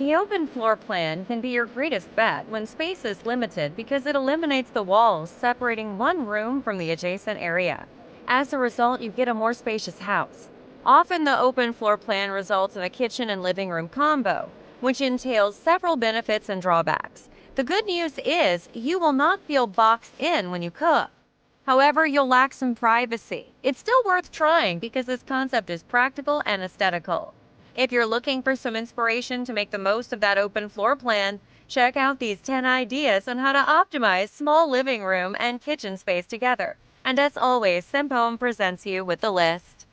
The open floor plan can be your greatest bet when space is limited because it eliminates the walls separating one room from the adjacent area. As a result, you get a more spacious house. Often, the open floor plan results in a kitchen and living room combo, which entails several benefits and drawbacks. The good news is you will not feel boxed in when you cook. However, you'll lack some privacy. It's still worth trying because this concept is practical and aesthetical. If you're looking for some inspiration to make the most of that open floor plan, check out these 10 ideas on how to optimize small living room and kitchen space together. And as always, Simpome presents you with the list.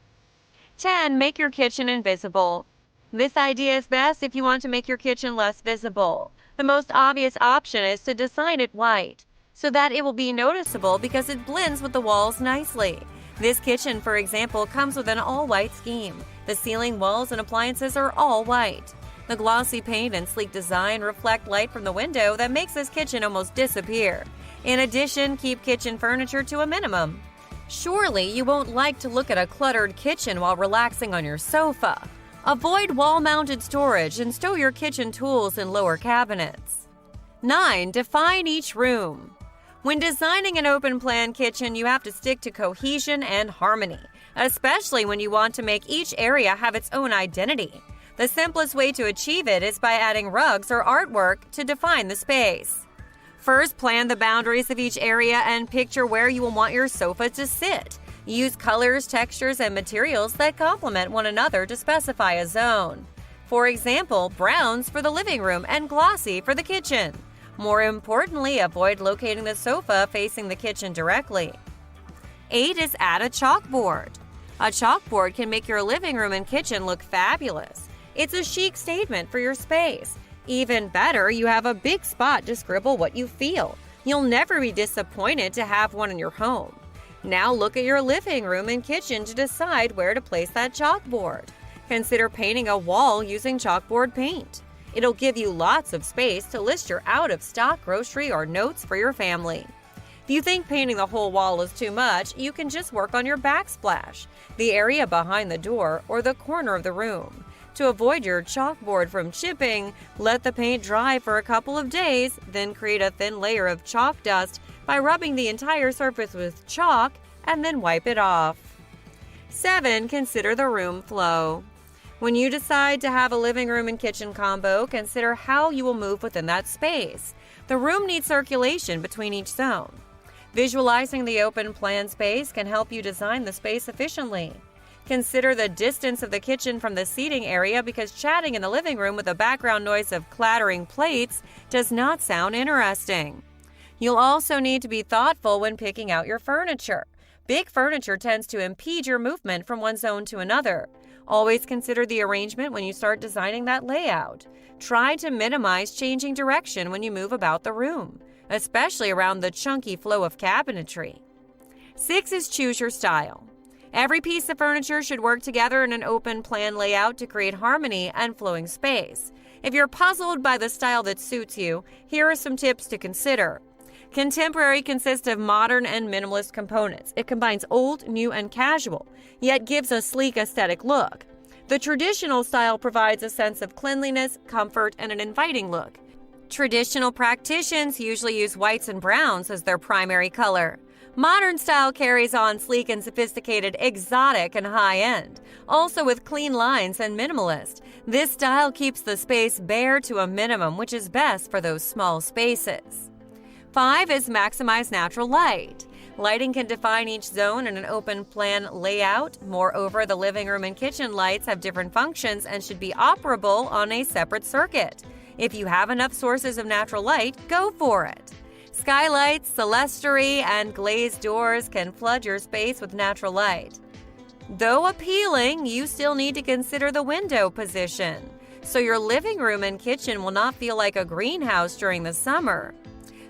10. Make your kitchen invisible. This idea is best if you want to make your kitchen less visible. The most obvious option is to design it white, so that it will be noticeable because it blends with the walls nicely. This kitchen, for example, comes with an all-white scheme. The ceiling, walls, and appliances are all white. The glossy paint and sleek design reflect light from the window that makes this kitchen almost disappear. In addition, keep kitchen furniture to a minimum. Surely you won't like to look at a cluttered kitchen while relaxing on your sofa. Avoid wall-mounted storage and stow your kitchen tools in lower cabinets. 9. Define each room. When designing an open-plan kitchen, you have to stick to cohesion and harmony, especially when you want to make each area have its own identity. The simplest way to achieve it is by adding rugs or artwork to define the space. First, plan the boundaries of each area and picture where you will want your sofa to sit. Use colors, textures, and materials that complement one another to specify a zone. For example, browns for the living room and glossy for the kitchen. More importantly, avoid locating the sofa facing the kitchen directly. 8 is add a chalkboard. A chalkboard can make your living room and kitchen look fabulous. It's a chic statement for your space. Even better, you have a big spot to scribble what you feel. You'll never be disappointed to have one in your home. Now look at your living room and kitchen to decide where to place that chalkboard. Consider painting a wall using chalkboard paint. It'll give you lots of space to list your out-of-stock grocery or notes for your family. If you think painting the whole wall is too much, you can just work on your backsplash, the area behind the door or the corner of the room. To avoid your chalkboard from chipping, let the paint dry for a couple of days, then create a thin layer of chalk dust by rubbing the entire surface with chalk and then wipe it off. 7. Consider the room flow. When you decide to have a living room and kitchen combo, consider how you will move within that space. The room needs circulation between each zone. Visualizing the open plan space can help you design the space efficiently. Consider the distance of the kitchen from the seating area because chatting in the living room with a background noise of clattering plates does not sound interesting. You'll also need to be thoughtful when picking out your furniture. Big furniture tends to impede your movement from one zone to another. Always consider the arrangement when you start designing that layout. Try to minimize changing direction when you move about the room, especially around the chunky flow of cabinetry. 6 is choose your style. Every piece of furniture should work together in an open plan layout to create harmony and flowing space. If you're puzzled by the style that suits you, here are some tips to consider. Contemporary consists of modern and minimalist components. It combines old, new, and casual, yet gives a sleek aesthetic look. The traditional style provides a sense of cleanliness, comfort, and an inviting look. Traditional practitioners usually use whites and browns as their primary color. Modern style carries on sleek and sophisticated, exotic, and high-end, also with clean lines and minimalist. This style keeps the space bare to a minimum, which is best for those small spaces. 5 is maximize natural light. Lighting can define each zone in an open plan layout. Moreover, the living room and kitchen lights have different functions and should be operable on a separate circuit. If you have enough sources of natural light, go for it. Skylights, clerestory, and glazed doors can flood your space with natural light. Though appealing, you still need to consider the window position, so your living room and kitchen will not feel like a greenhouse during the summer.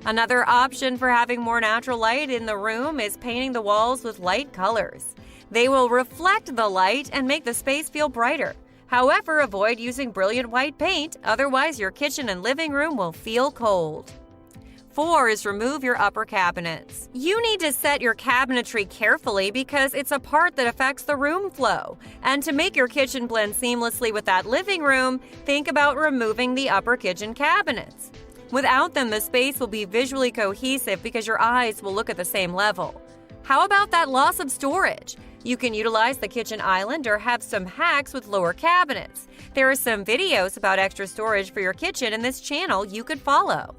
Another option for having more natural light in the room is painting the walls with light colors. They will reflect the light and make the space feel brighter. However, avoid using brilliant white paint, otherwise your kitchen and living room will feel cold. 4 is remove your upper cabinets. You need to set your cabinetry carefully because it's a part that affects the room flow. And to make your kitchen blend seamlessly with that living room, think about removing the upper kitchen cabinets. Without them, the space will be visually cohesive because your eyes will look at the same level. How about that loss of storage? You can utilize the kitchen island or have some hacks with lower cabinets. There are some videos about extra storage for your kitchen in this channel you could follow.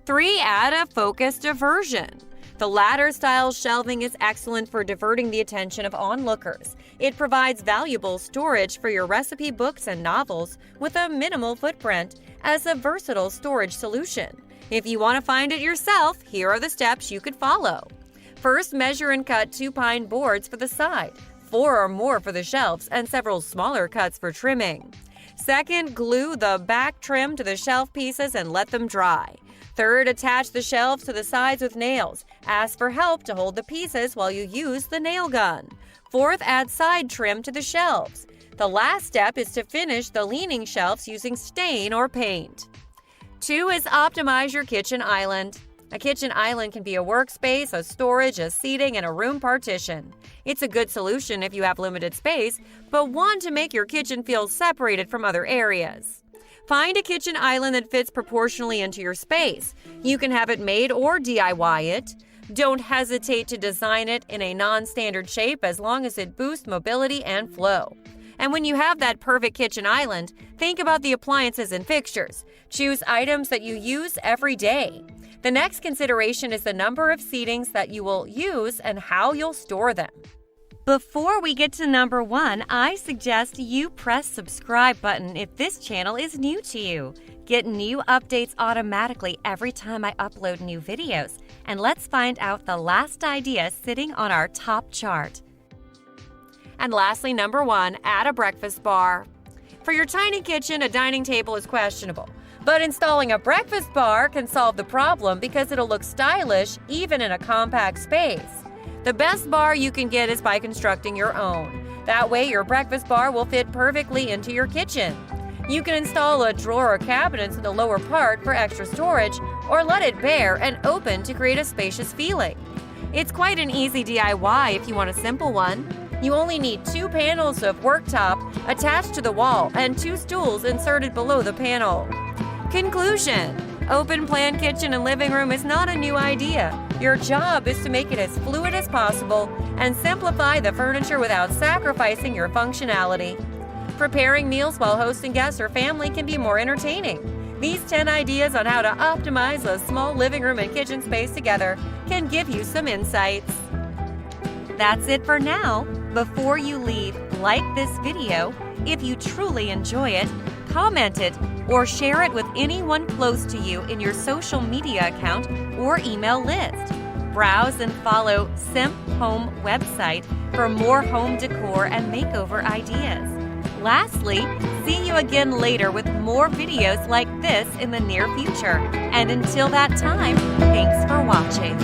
3. Add a focus diversion. The ladder-style shelving is excellent for diverting the attention of onlookers. It provides valuable storage for your recipe books and novels with a minimal footprint as a versatile storage solution. If you want to find it yourself, here are the steps you could follow. First, measure and cut 2 pine boards for the side, 4 or more for the shelves, and several smaller cuts for trimming. Second, glue the back trim to the shelf pieces and let them dry. Third, attach the shelves to the sides with nails. Ask for help to hold the pieces while you use the nail gun. Fourth, add side trim to the shelves. The last step is to finish the leaning shelves using stain or paint. 2 is optimize your kitchen island. A kitchen island can be a workspace, a storage, a seating, and a room partition. It's a good solution if you have limited space, but one to make your kitchen feel separated from other areas. Find a kitchen island that fits proportionally into your space. You can have it made or DIY it. Don't hesitate to design it in a non-standard shape as long as it boosts mobility and flow. And when you have that perfect kitchen island, think about the appliances and fixtures. Choose items that you use every day. The next consideration is the number of seatings that you will use and how you'll store them. Before we get to number 1, I suggest you press subscribe button if this channel is new to you. Get new updates automatically every time I upload new videos. And let's find out the last idea sitting on our top chart. And lastly, number 1, add a breakfast bar. For your tiny kitchen, a dining table is questionable. But installing a breakfast bar can solve the problem because it'll look stylish even in a compact space. The best bar you can get is by constructing your own. That way, your breakfast bar will fit perfectly into your kitchen. You can install a drawer or cabinets in the lower part for extra storage, or let it bare and open to create a spacious feeling. It's quite an easy DIY if you want a simple one. You only need 2 panels of worktop attached to the wall and 2 stools inserted below the panel. Conclusion: open-plan kitchen and living room is not a new idea. Your job is to make it as fluid as possible and simplify the furniture without sacrificing your functionality. Preparing meals while hosting guests or family can be more entertaining. These 10 ideas on how to optimize a small living room and kitchen space together can give you some insights. That's it for now. Before you leave, like this video. If you truly enjoy it, comment it or share it with anyone close to you in your social media account or email list. Browse and follow Simp Home website for more home decor and makeover ideas. Lastly, see you again later with more videos like this in the near future. And until that time, thanks for watching.